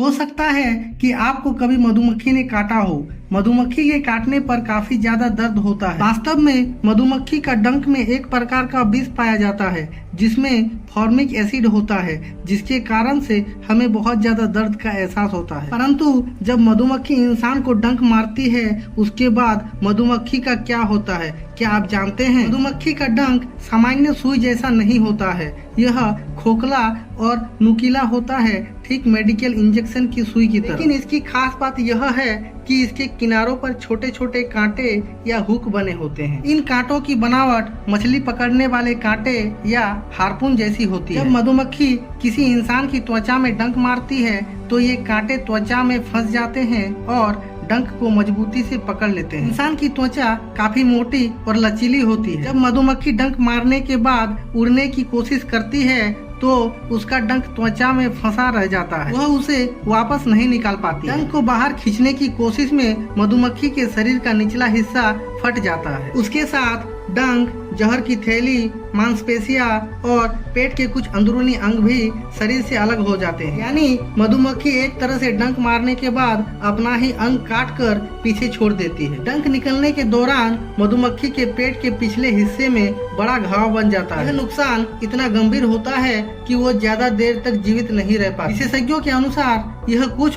हो सकता है कि आपको कभी मधुमक्खी ने काटा हो। मधुमक्खी के काटने पर काफी ज्यादा दर्द होता है। वास्तव में मधुमक्खी का डंक में एक प्रकार का विष पाया जाता है जिसमें फॉर्मिक एसिड होता है, जिसके कारण से हमें बहुत ज्यादा दर्द का एहसास होता है। परंतु जब मधुमक्खी इंसान को डंक मारती है उसके बाद मधुमक्खी का क्या होता है, क्या आप जानते हैं? मधुमक्खी का डंक सामान्य सुई जैसा नहीं होता है। यह खोखला और नुकीला होता है, ठीक मेडिकल इंजेक्शन की सुई की तरह। लेकिन इसकी खास बात यह है कि इसके किनारों पर छोटे छोटे कांटे या हुक बने होते हैं। इन कांटों की बनावट मछली पकड़ने वाले कांटे या हार्पून जैसी होती है। जब मधुमक्खी किसी इंसान की त्वचा में डंक मारती है तो ये कांटे त्वचा में फंस जाते हैं और डंक को मजबूती से पकड़ लेते हैं। इंसान की त्वचा काफी मोटी और लचीली होती है। जब मधुमक्खी डंक मारने के बाद उड़ने की कोशिश करती है तो उसका डंक त्वचा में फंसा रह जाता है, वह उसे वापस नहीं निकाल पाती। डंक को बाहर खींचने की कोशिश में मधुमक्खी के शरीर का निचला हिस्सा फट जाता है। उसके साथ डंक, जहर की थैली, मांसपेशियां और पेट के कुछ अंदरूनी अंग भी शरीर से अलग हो जाते हैं। यानी मधुमक्खी एक तरह से डंक मारने के बाद अपना ही अंग काट कर पीछे छोड़ देती है। डंक निकलने के दौरान मधुमक्खी के पेट के पिछले हिस्से में बड़ा घाव बन जाता है। यह नुकसान इतना गंभीर होता है कि वो ज्यादा देर तक जीवित नहीं रह पाती। विशेषज्ञों के अनुसार यह कुछ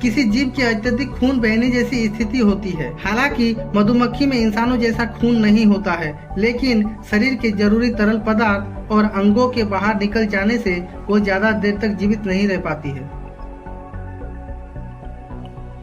किसी जीव के अत्यधिक खून बहने जैसी स्थिति होती है। हालांकि मधुमक्खी में इंसानों जैसा खून नहीं होता है, लेकिन शरीर के जरूरी तरल पदार्थ और अंगों के बाहर निकल जाने से वो ज्यादा देर तक जीवित नहीं रह पाती है।